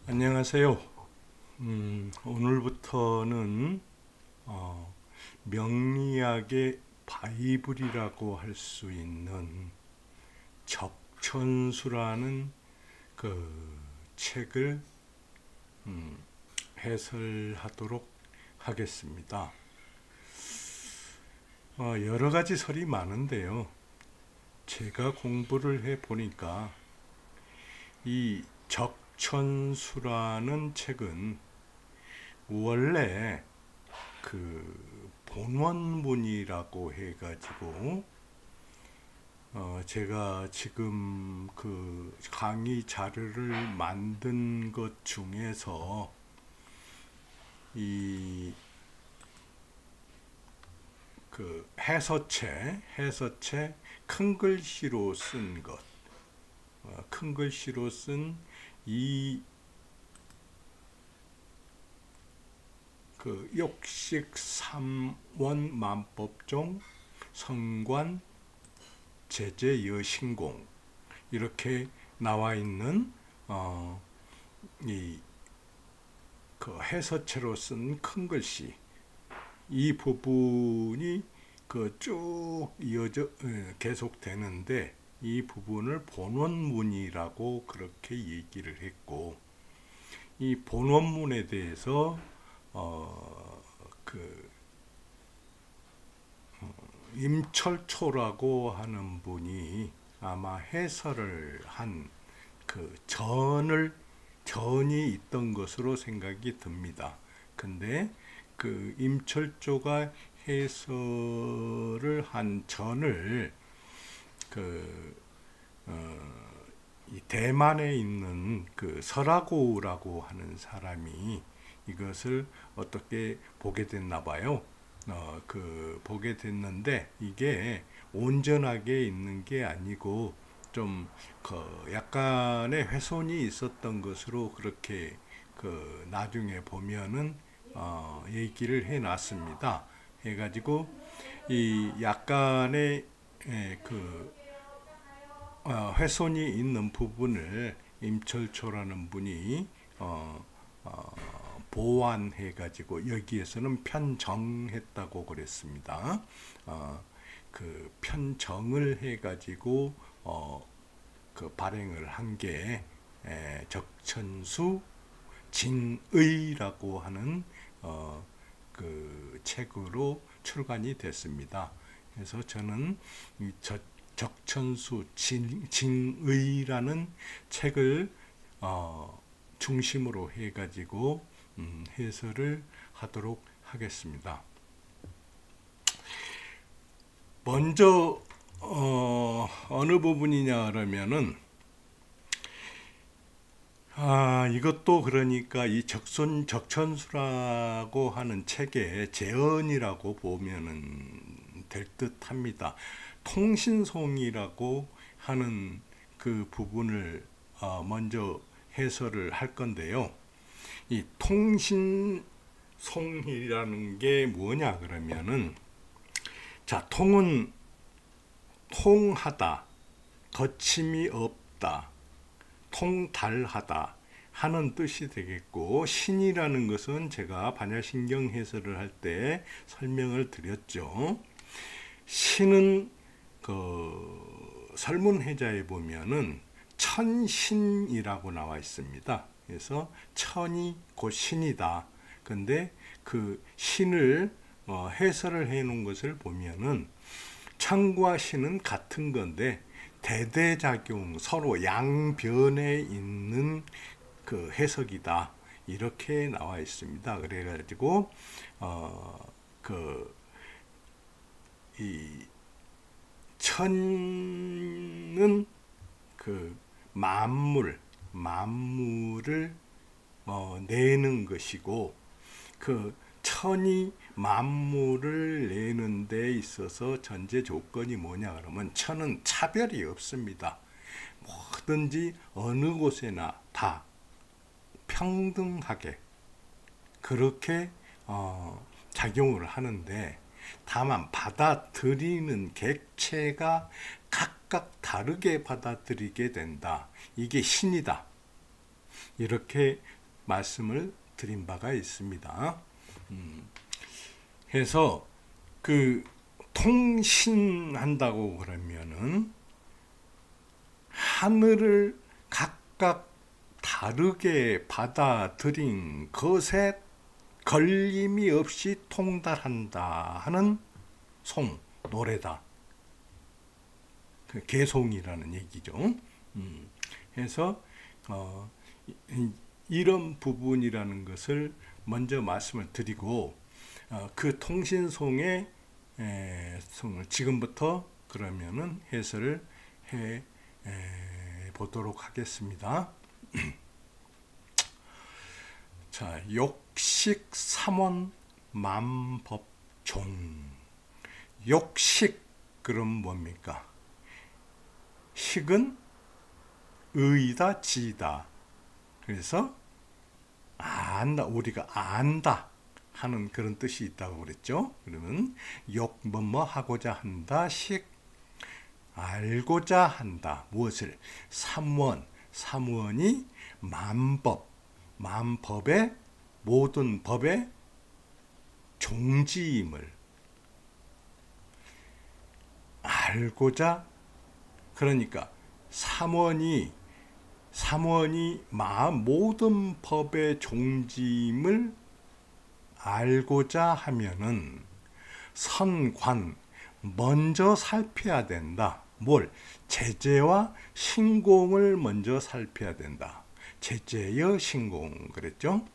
안녕하세요. 오늘부터는 명리학의 바이블이라고 할 수 있는 적천수라는 그 책을 해설하도록 하겠습니다. 여러 가지 설이 많은데요. 제가 공부를 해 보니까 이 적천수라는 책은 원래 그 본원문이라고 해가지고 제가 지금 그 강의 자료를 만든 것 중에서 이 그 해서체 큰 글씨로 쓴 것, 큰 글씨로 쓴 이 그 욕식 삼원 만법종 성관 제재 여신공 이렇게 나와 있는 이 그 해서체로 쓴 큰 글씨 이 부분이 그 쭉 이어져 계속되는데 이 부분을 본원문이라고 그렇게 얘기를 했고 이 본원문에 대해서 그 임철초라고 하는 분이 아마 해설을 한 그 전이 있던 것으로 생각이 듭니다. 근데 그 임철조가 해설을 한 전을 그 이 대만에 있는 그 설하고라고 하는 사람이 이것을 어떻게 보게 됐나 봐요. 그 보게 됐는데 이게 온전하게 있는 게 아니고 좀 그 약간의 훼손이 있었던 것으로 그렇게 그 나중에 보면은 얘기를 해놨습니다. 해가지고 이 약간의 그 훼손이 있는 부분을 임철초라는 분이 보완해가지고 여기에서는 편정했다고 그랬습니다. 그 편정을 해가지고 그 발행을 한 게 적천수 진의라고 하는 그 책으로 출간이 됐습니다. 그래서 저는 이 적천수 진의라는 책을 중심으로 해가지고 해설을 하도록 하겠습니다. 먼저 어느 부분이냐 그러면은 이것도 그러니까 이 적천수라고 하는 책의 재언이라고 보면은 될 듯합니다. 통신송이라고 하는 그 부분을 먼저 해설을 할 건데요. 이 통신송이라는 게 뭐냐 그러면은 자, 통은 통하다, 거침이 없다, 통달하다 하는 뜻이 되겠고 신이라는 것은 제가 반야신경 해설을 할 때 설명을 드렸죠. 신은 그 설문해자에 보면은 천신이라고 나와 있습니다. 그래서 천이 곧 신이다. 근데 그 신을 해설을 해 놓은 것을 보면은 천과 신은 같은 건데 대대작용 서로 양변에 있는 그 해석이다. 이렇게 나와 있습니다. 그래가지고 그 이 천은 그 만물을 내는 것이고 그 천이 만물을 내는 데 있어서 전제 조건이 뭐냐 그러면 천은 차별이 없습니다. 뭐든지 어느 곳에나 다 평등하게 그렇게 작용을 하는데 다만 받아들이는 객체가 각각 다르게 받아들이게 된다. 이게 신이다. 이렇게 말씀을 드린 바가 있습니다. 해서 그 통신한다고 그러면은 하늘을 각각 다르게 받아들인 것에 걸림이 없이 통달한다 하는 노래다. 그 개송이라는 얘기죠. 그래서 이런 부분이라는 것을 먼저 말씀을 드리고 그 통신송의 송을 지금부터 그러면은 해설을 해 보도록 하겠습니다. 자, 욕식 삼원 만법종. 욕식 그럼 뭡니까? 식은 의다 지다. 그래서 안다, 우리가 안다 하는 그런 뜻이 있다고 그랬죠. 그러면 욕 뭐뭐 하고자 한다. 식 알고자 한다. 무엇을? 삼원이 만법의 모든 법의 종지임을 알고자. 그러니까 삼원이 모든 법의 종지임을 알고자 하면은 선관 먼저 살펴야 된다. 뭘? 제재와 신공을 먼저 살펴야 된다. 제재여 신공 그랬죠?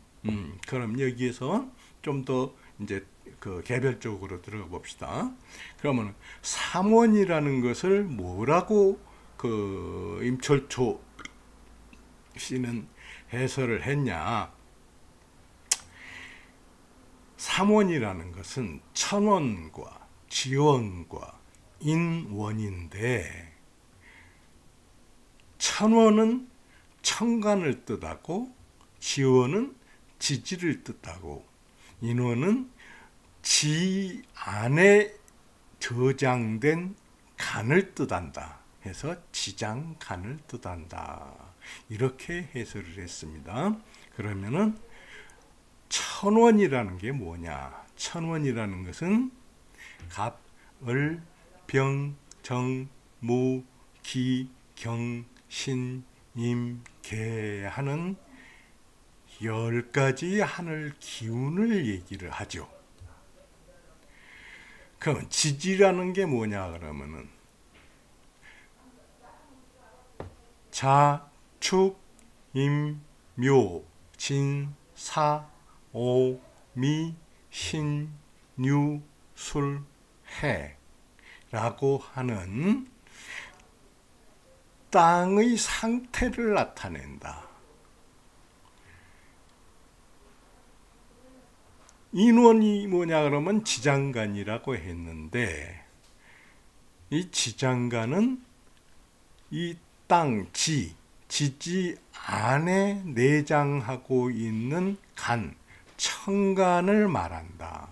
그럼 여기에서 좀 더 이제 그 개별적으로 들어가 봅시다. 그러면 삼원이라는 것을 뭐라고 그 임철초 씨는 해설을 했냐? 삼원이라는 것은 천원과 지원과 인원인데, 천원은 천간을 뜻하고 지원은 지지를 뜻하고 인원은 지 안에 저장된 간을 뜻한다 해서 지장간을 뜻한다. 이렇게 해설을 했습니다. 그러면은 천원이라는 게 뭐냐? 천원이라는 것은 갑, 을, 병, 정, 무, 기, 경, 신, 임, 개 하는 10가지 하늘 기운을 얘기를 하죠. 그럼 지지라는 게 뭐냐 그러면은 자, 축, 임, 묘, 진, 사, 오, 미, 신, 유, 술, 해 라고 하는 땅의 상태를 나타낸다. 인원이 뭐냐 그러면 지장간이라고 했는데, 이 지장간은 이 땅, 지지 안에 내장하고 있는 간, 천간을 말한다.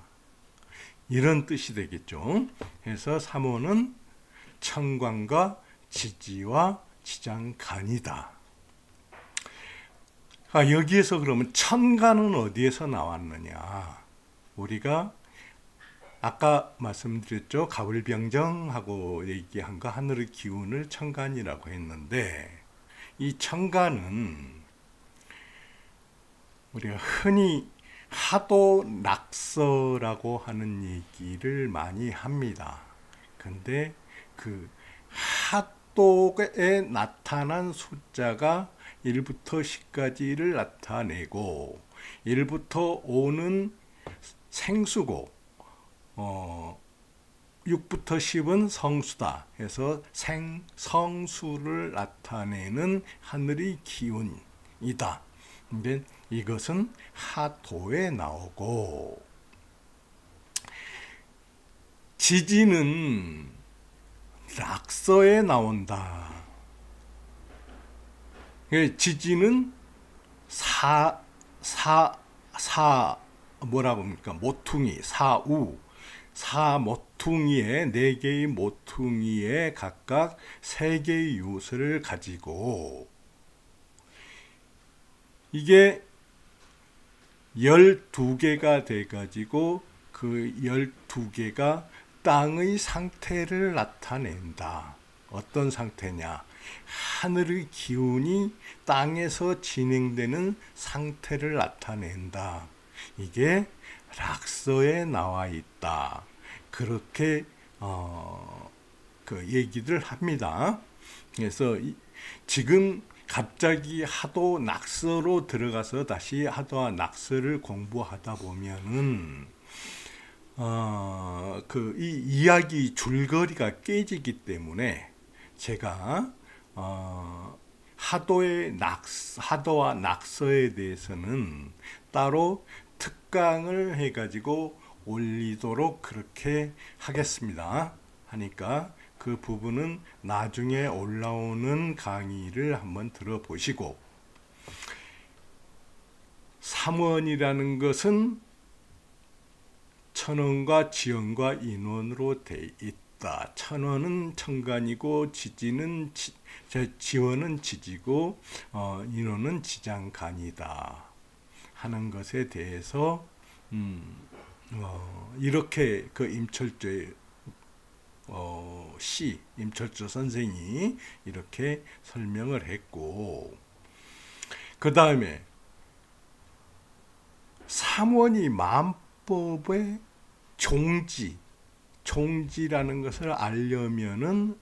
이런 뜻이 되겠죠. 그래서 삼원은 천간과 지지와 지장간이다. 여기에서 그러면 천간은 어디에서 나왔느냐? 우리가 아까 말씀드렸죠. 가불병정하고 얘기한 거 하늘의 기운을 천간이라고 했는데, 이 천간은 우리가 흔히 하도 낙서라고 하는 얘기를 많이 합니다. 근데 그 하도에 나타난 숫자가 1부터 10까지를 나타내고 1부터 5는 생수고 6부터 10은 성수다 해서 성수를 나타내는 하늘의 기운이다. 근데 이것은 하도에 나오고, 지지는 낙서에 나온다. 지지는 뭐라고 합니까? 모퉁이, 모퉁이에 4개의 모퉁이에 각각 3개의 요소를 가지고 이게 12개가 돼가지고 그 12개가 땅의 상태를 나타낸다. 어떤 상태냐? 하늘의 기운이 땅에서 진행되는 상태를 나타낸다. 이게 락서에 나와 있다. 그렇게 그 얘기를 합니다. 그래서 지금 갑자기 하도 낙서로 들어가서 다시 하도 낙서를 공부하다 보면은 이 이야기 줄거리가 깨지기 때문에 제가 하도와 낙서에 대해서는 따로 특강을 해가지고 올리도록 그렇게 하겠습니다. 하니까 그 부분은 나중에 올라오는 강의를 한번 들어보시고, 삼원이라는 것은 천원과 지원과 인원으로 돼 있다. 천원은 천간이고 지원은 지지고 인원은 지장간이다 하는 것에 대해서 이렇게 그 임철조 선생이 이렇게 설명을 했고, 그 다음에 삼원이 만법의 종지라는 것을 알려면은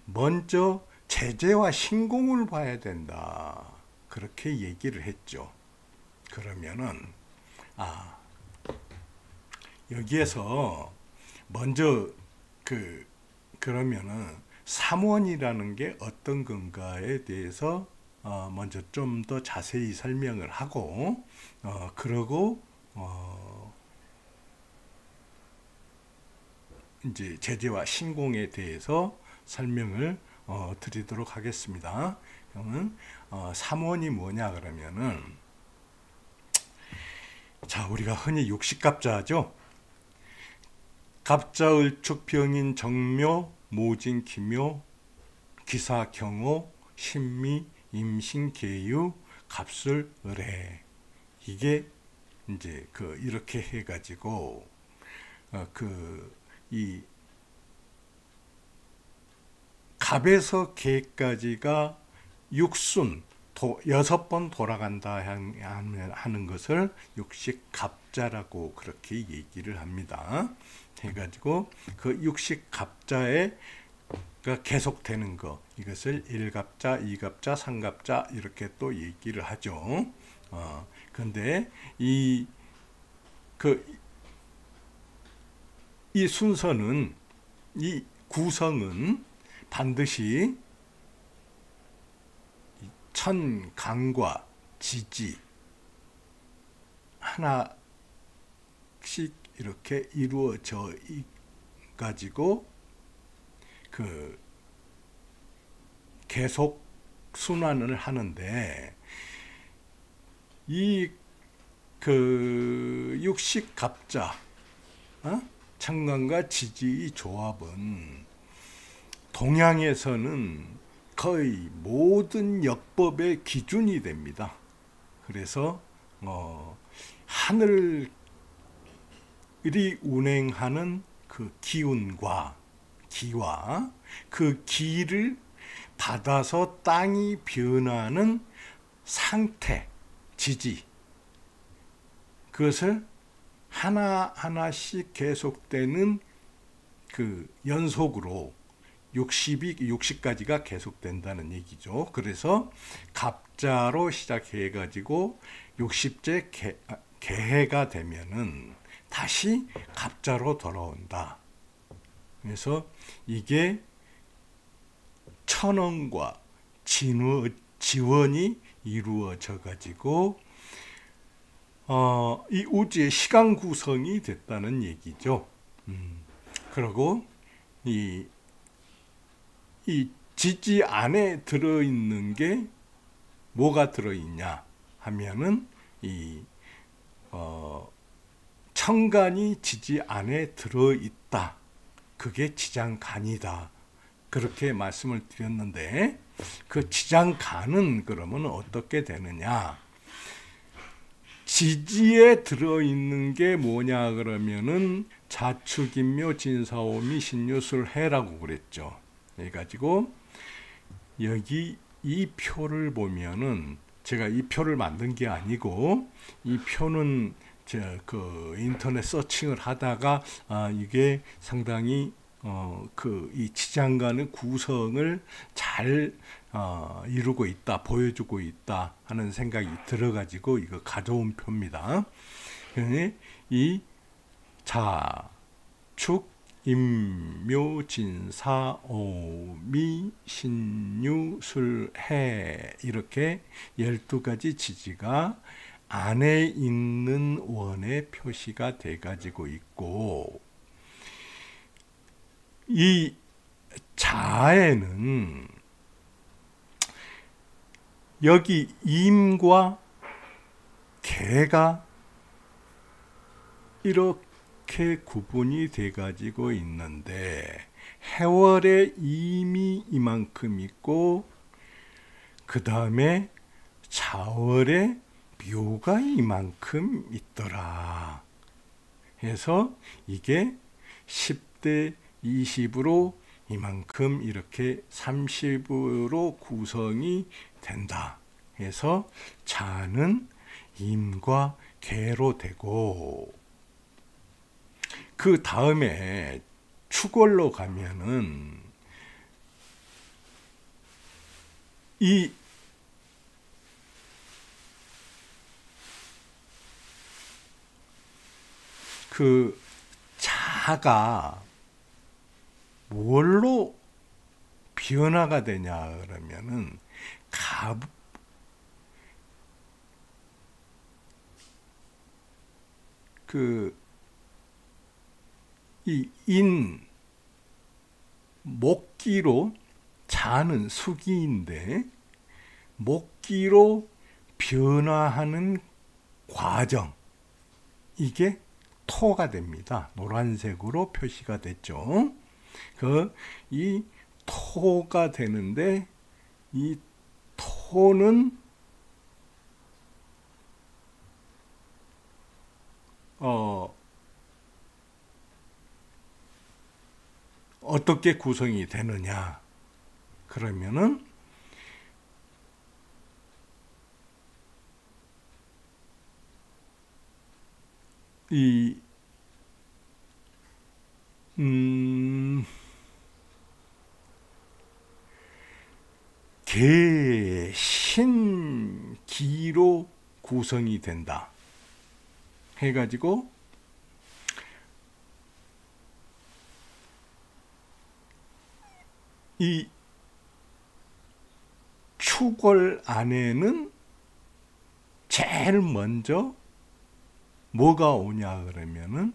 먼저 제재와 신공을 봐야 된다. 그렇게 얘기를 했죠. 그러면은 여기에서 먼저 그러면은 삼원이라는 게 어떤 건가에 대해서 먼저 좀 더 자세히 설명을 하고 그러고 이제 제재와 신공에 대해서 설명을 드리도록 하겠습니다. 그러면 삼원이 뭐냐 그러면은, 자, 우리가 흔히 육식갑자죠. 갑자, 을축, 병인, 정묘, 모진, 기묘, 기사, 경호, 신미, 임신, 계유, 갑술, 을해. 이게 이제 이렇게 해가지고 이 갑에서 개까지가 육순 6번 돌아간다 하는 것을 육식갑자라고 그렇게 얘기를 합니다. 해가지고 그 육식갑자에 계속되는 거, 이것을 1갑자, 2갑자, 3갑자 이렇게 또 얘기를 하죠. 근데 이 순서는, 이 구성은 반드시 천, 간과 지지 하나씩 이렇게 이루어져 가지고 계속 순환을 하는데, 이 육식갑자, 천간과 지지의 조합은 동양에서는 거의 모든 역법의 기준이 됩니다. 그래서 하늘이 운행하는 그 기운과 기와 그 기를 받아서 땅이 변하는 상태, 지지, 그것을 하나하나씩 계속되는 연속으로 60까지가 계속된다는 얘기죠. 그래서 갑자로 시작해가지고 60째 개해가 되면은 다시 갑자로 돌아온다. 그래서 이게 천원과 지원이 이루어져 가지고 이 우주의 시간 구성이 됐다는 얘기죠. 그리고 이 지지 안에 들어있는 게 뭐가 들어있냐 하면은 천간이 지지 안에 들어있다. 그게 지장간이다. 그렇게 말씀을 드렸는데, 그 지장간은 그러면 어떻게 되느냐? 지지에 들어있는 게 뭐냐 그러면은 자축인묘 진사오미 신유술해라고 그랬죠. 그래가지고 여기 이 표를 보면은 제가 이 표를 만든 게 아니고 이 표는 그 인터넷 서칭을 하다가 이게 상당히 이 지장간의 구성을 잘 이루고 있다, 보여주고 있다 하는 생각이 들어가지고 이거 가져온 표입니다. 이 자축, 임묘, 진사, 오미, 신유, 술, 해 이렇게 12가지 지지가 안에 있는 원에 표시가 돼 가지고 있고, 이 자에는 여기 임과 개가 이렇게 구분이 돼 가지고 있는데, 해월에 임이 이만큼 있고 그 다음에 자월에 묘가 이만큼 있더라 해서 이게 10대 20으로 이만큼 이렇게 30으로 구성이 된다 해서 자는 임과 개로 되고, 그 다음에 축월로 가면은 그 자가 뭘로 변화가 되냐 그러면은 목기로, 자는 수기인데 목기로 변화하는 과정, 이게 토가 됩니다. 노란색으로 표시가 됐죠. 이 토가 되는데, 이 토는 어떻게 구성이 되느냐 그러면은 개, 신, 기로 구성이 된다 해가지고 이 축월 안에는 제일 먼저 뭐가 오냐 그러면은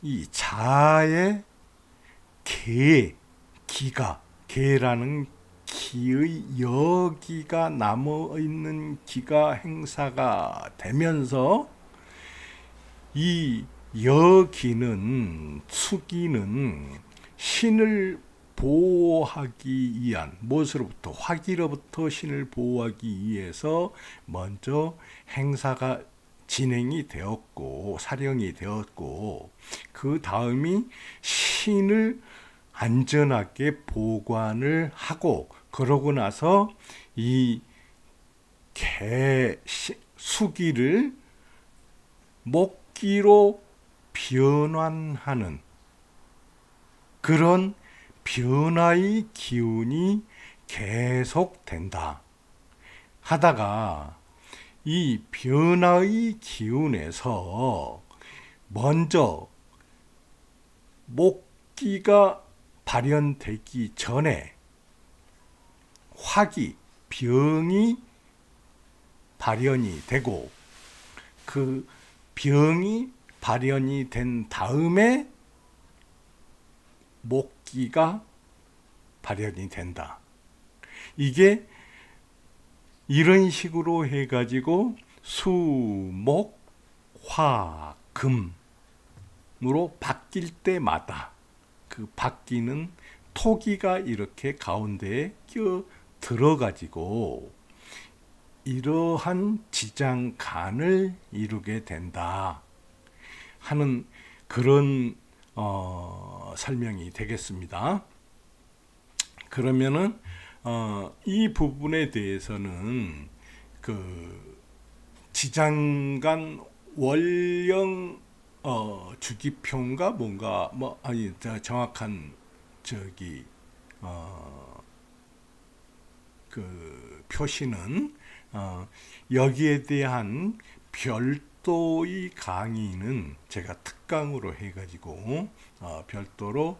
이 자의 개라는 기의 여기가 남아있는 기가 행사가 되면서 이 여기는, 수기는 신을 보호하기 위한, 무엇으로부터? 화기로부터 신을 보호하기 위해서 먼저 행사가 진행이 되었고 사령이 되었고, 그 다음이 신을 안전하게 보관을 하고, 그러고 나서 이 수기를 목기로 변환하는 그런 변화의 기운이 계속된다 하다가, 이 변화의 기운에서 먼저 목기가 발현되기 전에 병이 발현이 되고, 그 병이 발현이 된 다음에 목기가 발현이 된다. 이게 이런 식으로 해가지고 수, 목, 화, 금으로 바뀔 때마다 그 바뀌는 토기가 이렇게 가운데에 끼어 들어가지고 이러한 지장간을 이루게 된다 하는 그런 설명이 되겠습니다. 그러면은 이 부분에 대해서는 그 지장간 원령 주기표인가 뭔가 뭐 아니 정확한 저기 그 표시는 여기에 대한 별도의 강의는 제가 특강으로 해가지고 별도로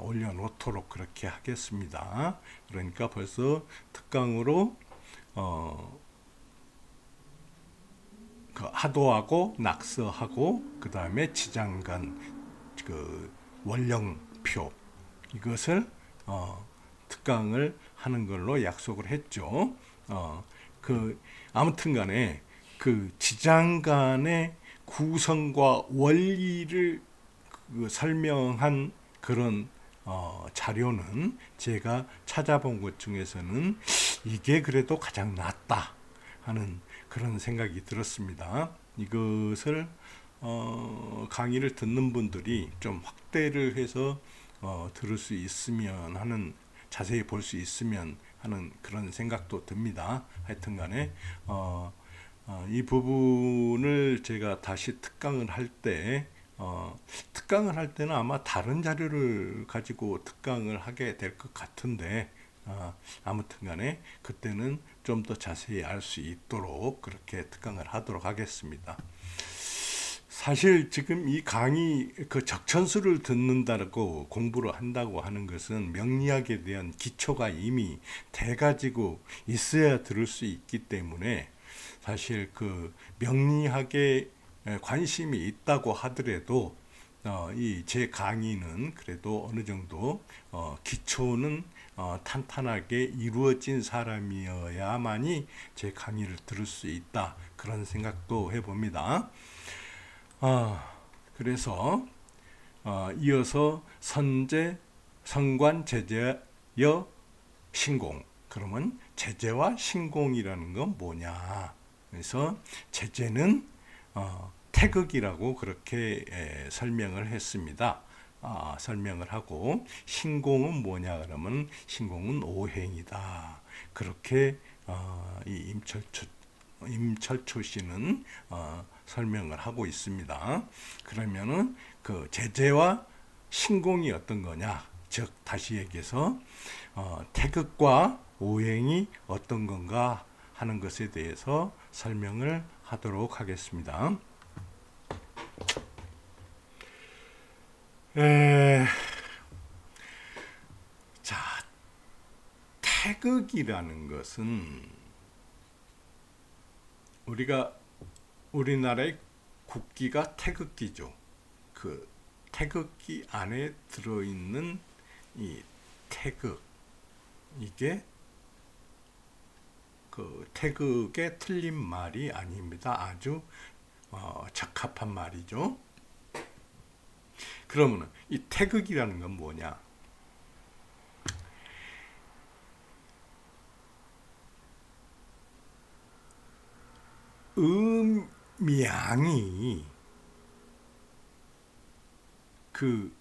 올려놓도록 그렇게 하겠습니다. 그러니까 벌써 특강으로 그 하도하고 낙서하고 그 다음에 지장간 그 원령표 이것을 특강을 하는 걸로 약속을 했죠. 그 아무튼간에 그 지장간의 구성과 원리를 그 설명한 그런 자료는 제가 찾아본 것 중에서는 이게 그래도 가장 낫다 하는 그런 생각이 들었습니다. 이것을 강의를 듣는 분들이 좀 확대를 해서 들을 수 있으면 하는, 자세히 볼 수 있으면 하는 그런 생각도 듭니다. 하여튼 간에 이 부분을 제가 다시 특강을 할 때 특강을 할 때는 아마 다른 자료를 가지고 특강을 하게 될 것 같은데 아무튼 간에 그때는 좀 더 자세히 알 수 있도록 그렇게 특강을 하도록 하겠습니다. 사실 지금 이 강의 그 적천수를 듣는다고 공부를 한다고 하는 것은 명리학에 대한 기초가 이미 돼 가지고 있어야 들을 수 있기 때문에 사실 그 명리학에 관심이 있다고 하더라도 이 제 강의는 그래도 어느 정도 기초는 탄탄하게 이루어진 사람이어야만이 제 강의를 들을 수 있다 그런 생각도 해봅니다. 그래서 이어서 선제, 성관, 제재여, 신공. 그러면 제재와 신공이라는 건 뭐냐? 그래서 제재는 태극이라고 그렇게 설명을 했습니다. 설명을 하고 신공은 뭐냐 그러면 신공은 오행이다. 그렇게 이 임철초 씨는 설명을 하고 있습니다. 그러면은 그 제재와 신공이 어떤 거냐? 즉 다시 얘기해서 태극과 오행이 어떤 건가 하는 것에 대해서 설명을 하도록 하겠습니다. 자, 태극이라는 것은 우리나라의 국기가 태극기죠. 그 태극기 안에 들어있는 이 태극, 이게 그 태극의 틀린 말이 아닙니다. 아주 적합한 말이죠. 그러면 이 태극이라는 건 뭐냐? 음양이 그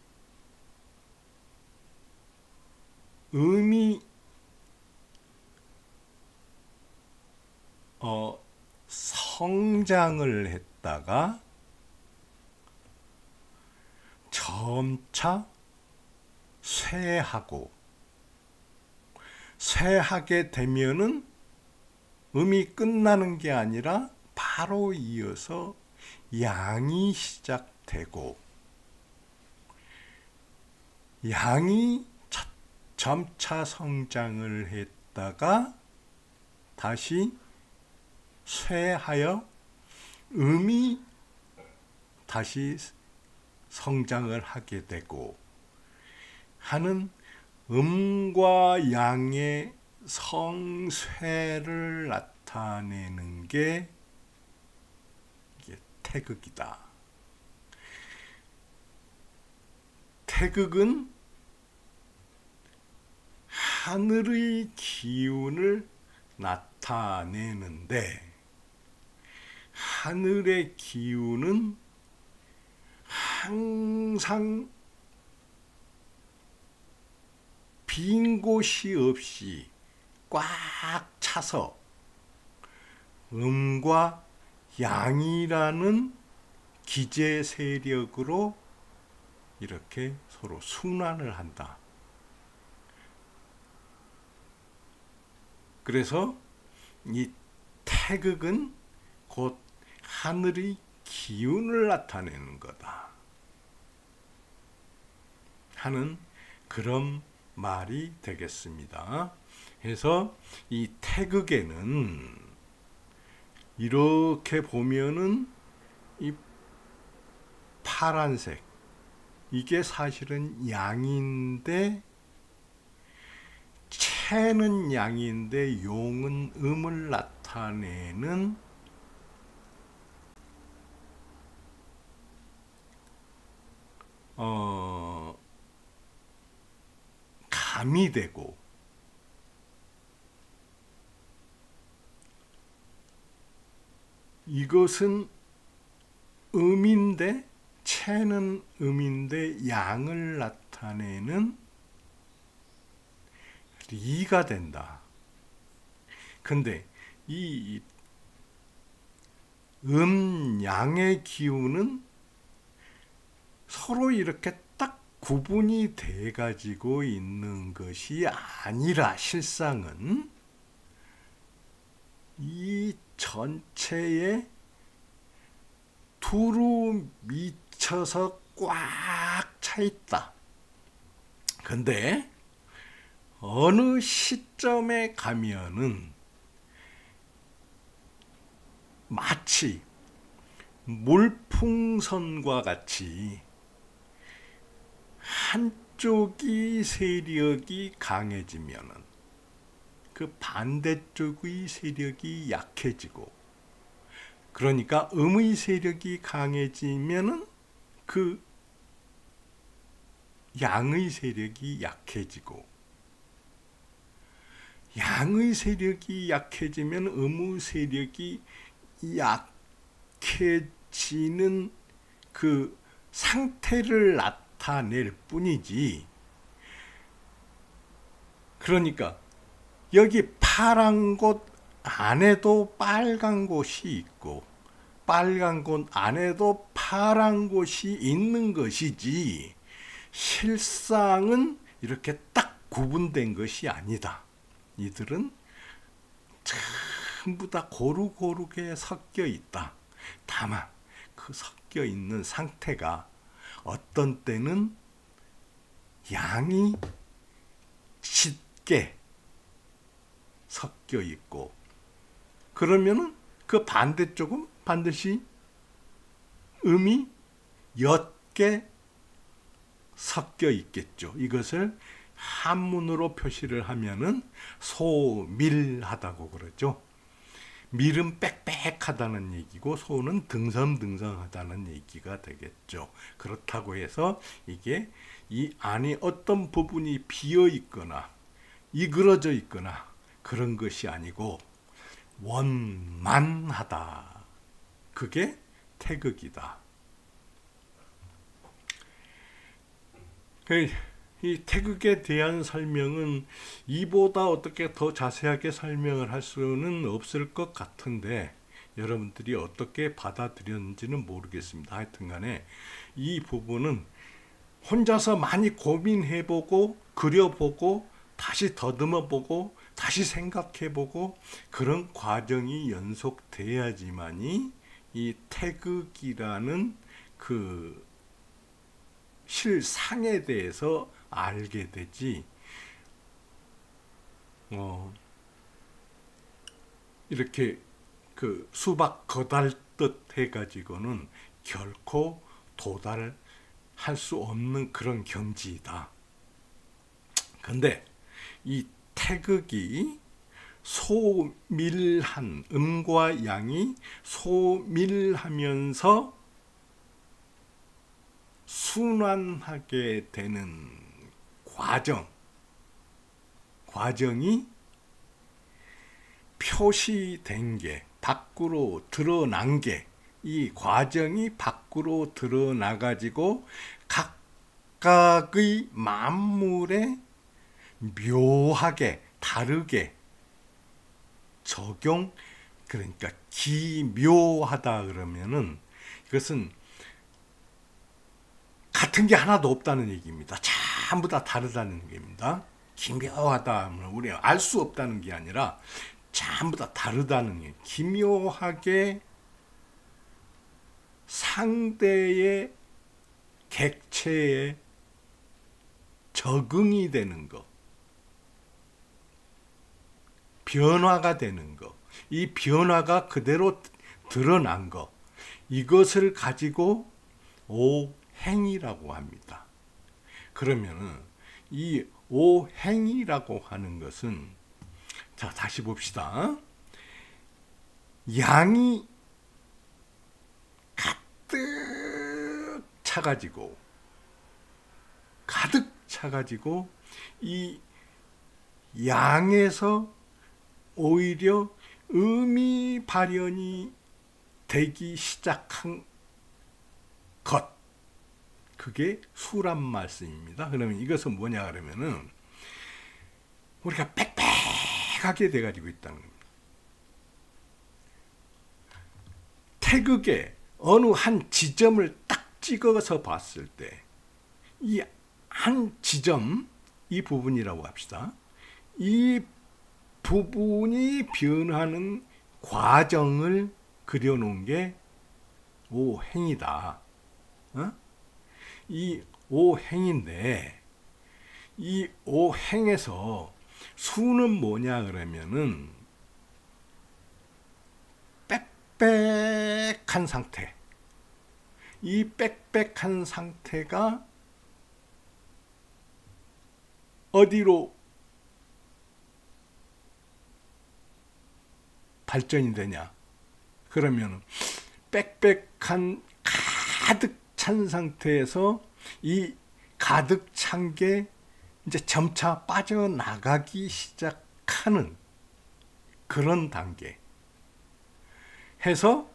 음이 성장을 했다가 점차 쇠하게 되면은 음이 끝나는 게 아니라 바로 이어서 양이 시작되고 양이 점차 성장을 했다가 다시 쇠하여 음이 다시 성장을 하게 되고 하는 음과 양의 성쇠를 나타내는 게 이게 태극이다. 태극은 하늘의 기운을 나타내는데 하늘의 기운은 항상 빈 곳이 없이 꽉 차서 음과 양이라는 기재 세력으로 이렇게 서로 순환을 한다. 그래서 이 태극은 곧 하늘의 기운을 나타내는 거다 하는 그런 말이 되겠습니다. 그래서 이 태극에는 이렇게 보면은 이 파란색, 이게 사실은 양인데, 채는 양인데 용은 음을 나타내는 감이 되고, 이것은 음인데, 채는 음인데 양을 나타내는 리가 된다. 근데 이 양의 기운은 서로 이렇게 딱 구분이 돼 가지고 있는 것이 아니라, 실상은 이 전체에 두루 미쳐서 꽉 차 있다. 근데 어느 시점에 가면은 마치 물풍선과 같이 한쪽이 세력이 강해지면은 그 반대쪽의 세력이 약해지고, 그러니까 음의 세력이 강해지면은 그 양의 세력이 약해지고, 양의 세력이 약해지면 음의 세력이 약해지는 그 상태를 나타낼 뿐이지. 그러니까 여기 파란 곳 안에도 빨간 곳이 있고, 빨간 곳 안에도 파란 곳이 있는 것이지, 실상은 이렇게 딱 구분된 것이 아니다. 이들은 전부 다 고루고루게 섞여 있다. 다만 그 섞여 있는 상태가 어떤 때는 양이 짙게 섞여 있고, 그러면은 그 반대쪽은 반드시 음이 옅게 섞여 있겠죠. 이것을 한문으로 표시를 하면은 소밀하다고 그러죠. 밀은 빽빽하다는 얘기고, 소는 등성등성하다는 얘기가 되겠죠. 그렇다고 해서 이게 이 안에 어떤 부분이 비어 있거나 이그러져 있거나 그런 것이 아니고 원만하다. 그게 태극이다. 이 태극에 대한 설명은 이보다 어떻게 더 자세하게 설명을 할 수는 없을 것 같은데, 여러분들이 어떻게 받아들였는지는 모르겠습니다. 하여튼 간에 이 부분은 혼자서 많이 고민해보고 그려보고 다시 더듬어보고 다시 생각해보고 그런 과정이 연속돼야지만이 이 태극이라는 그 실상에 대해서 알게 되지, 이렇게 그 수박 거달듯 해가지고는 결코 도달할 수 없는 그런 경지이다. 근데 이 태극이 소밀한, 음과 양이 소밀하면서 순환하게 되는 과정이 표시된 게, 밖으로 드러난 게, 이 과정이 밖으로 드러나가지고 각각의 만물에 묘하게 다르게 적용, 그러니까 기묘하다 그러면은 이것은 같은 게 하나도 없다는 얘기입니다. 전부 다 다르다는 얘기입니다. 기묘하다 하면 우리가 알 수 없다는 게 아니라 전부 다 다르다는 게, 기묘하게 상대의 객체에 적응이 되는 것, 변화가 되는 것, 이 변화가 그대로 드러난 것, 이것을 가지고 오행이라고 합니다. 그러면은 이 오행이라고 하는 것은, 자, 다시 봅시다. 양이 가득 차가지고 이 양에서 오히려 음이 발현이 되기 시작한 것, 그게 수란 말씀입니다. 그러면 이것은 뭐냐 그러면은 우리가 빽빽하게 돼가지고 있다는 겁니다. 태극에 어느 한 지점을 딱 찍어서 봤을 때 이 한 지점, 이 부분이라고 합시다. 이 부분이 변하는 과정을 그려놓은 게 오행이다. 이 오행인데, 이 오행에서 수는 뭐냐 그러면은 빽빽한 상태, 이 빽빽한 상태가 어디로 발전이 되냐 그러면 빽빽한 가득 찬 상태에서 이 가득 찬 게 이제 점차 빠져나가기 시작하는 그런 단계 해서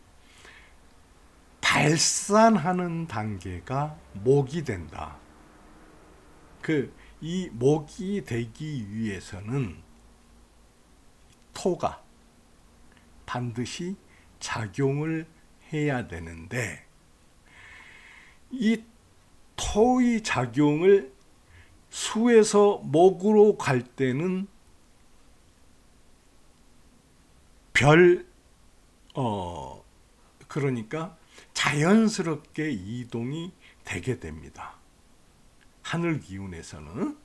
발산하는 단계가 목이 된다. 이 목이 되기 위해서는 토가 반드시 작용을 해야 되는데, 이 토의 작용을 수에서 목으로 갈 때는 그러니까 자연스럽게 이동이 되게 됩니다. 하늘 기운에서는.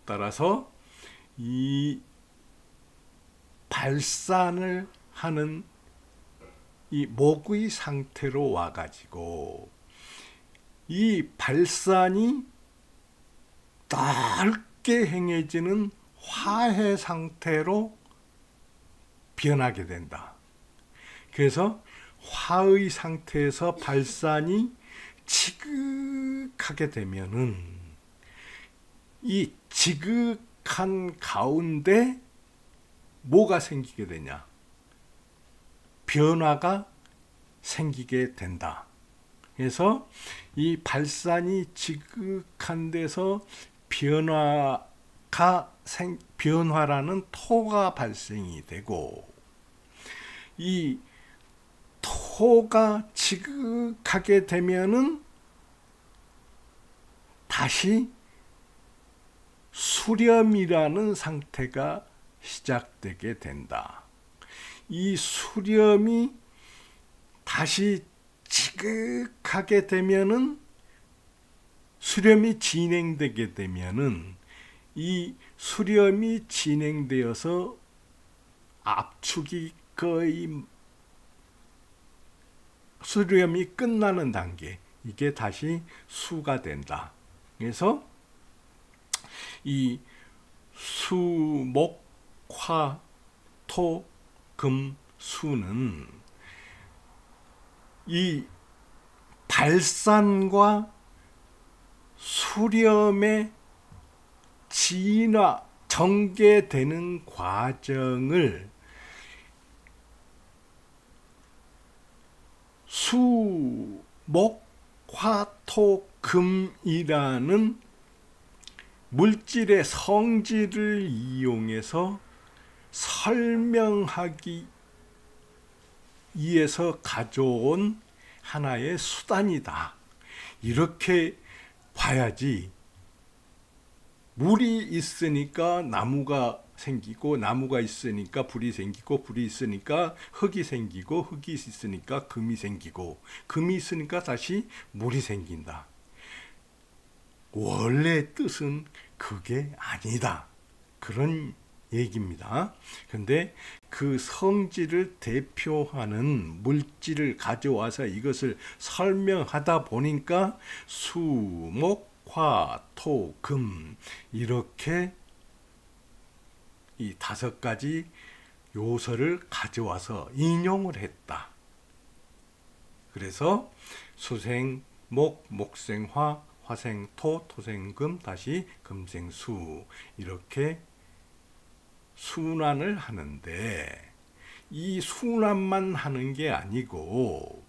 따라서 이 발산을 하는 이 목의 상태로 와가지고 이 발산이 넓게 행해지는 화해 상태로 변하게 된다. 그래서 화의 상태에서 발산이 지극하게 되면은 이 지극한 가운데 뭐가 생기게 되냐? 변화가 생기게 된다. 그래서 이 발산이 지극한 데서 변화라는 토가 발생이 되고, 이 토가 지극하게 되면은 다시 수렴이라는 상태가 시작되게 된다. 이 수렴이 다시 지극하게 되면은, 수렴이 진행되게 되면은, 이 수렴이 진행되어서 압축이 거의 수렴이 끝나는 단계, 이게 다시 수가 된다. 그래서 이 수, 목, 화, 토, 금, 수는 이 발산과 수렴의 진화, 전개되는 과정을 목, 화, 토, 금이라는 물질의 성질을 이용해서 설명하기 위해서 가져온 하나의 수단이다. 이렇게 봐야지. 물이 있으니까 나무가 생기고, 나무가 있으니까 불이 생기고, 불이 있으니까 흙이 생기고, 흙이 있으니까 금이 생기고, 금이 있으니까 다시 물이 생긴다. 원래 뜻은 그게 아니다. 그런 얘기입니다. 근데 그 성질을 대표하는 물질을 가져와서 이것을 설명하다 보니까 수, 목, 화, 토, 금 이렇게 이 5가지 요소를 가져와서 인용을 했다. 그래서 수생 목, 목생 화, 화생 토, 토생 금, 다시 금생 수 이렇게 순환을 하는데, 이 순환만 하는 게 아니고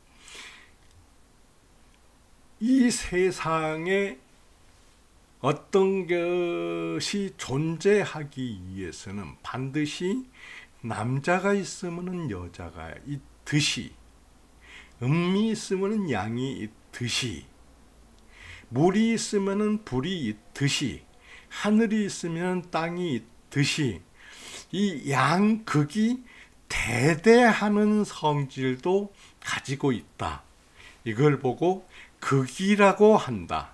이 세상에 어떤 것이 존재하기 위해서는 반드시 남자가 있으면 여자가 있듯이, 음이 있으면 양이 있듯이, 물이 있으면 불이 있듯이, 하늘이 있으면 땅이 있듯이 이 양극이 대대하는 성질도 가지고 있다. 이걸 보고 극이라고 한다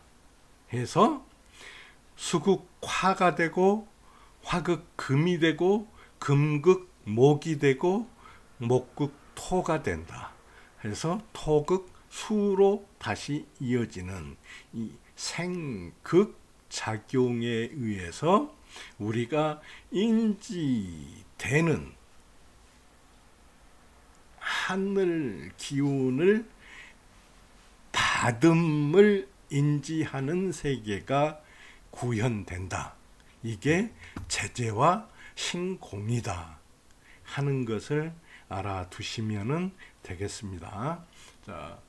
해서 수극 화가 되고, 화극 금이 되고, 금극 목이 되고, 목극 토가 된다. 그래서 토극 수로 다시 이어지는 이 생극 작용에 의해서 우리가 인지되는 하늘 기운을 받음을 인지하는 세계가 구현된다. 이게 제재와 신공이다 하는 것을 알아두시면 되겠습니다. 자,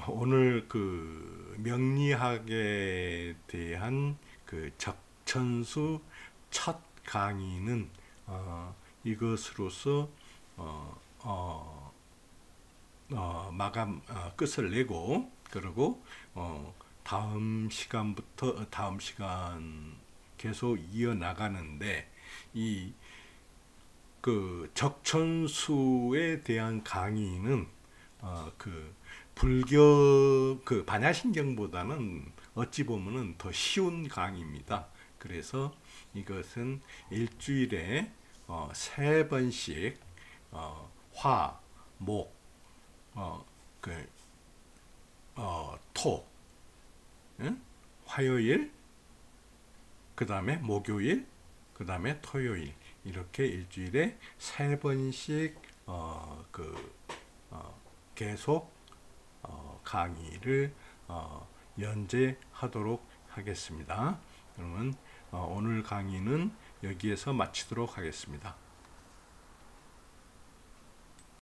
오늘 그 명리학에 대한 그 적천수 첫 강의는 이것으로서 마감 끝을 내고, 그리고 다음 시간 계속 이어 나가는데, 이 그 적천수에 대한 강의는 그 불교 그 반야신경보다는 어찌 보면은 더 쉬운 강의입니다. 그래서 이것은 일주일에 3번씩 화, 목, 토, 응? 화요일, 그 다음에 목요일, 그 다음에 토요일, 이렇게 일주일에 3번씩 계속 강의를 연재하도록 하겠습니다. 그러면 오늘 강의는 여기에서 마치도록 하겠습니다.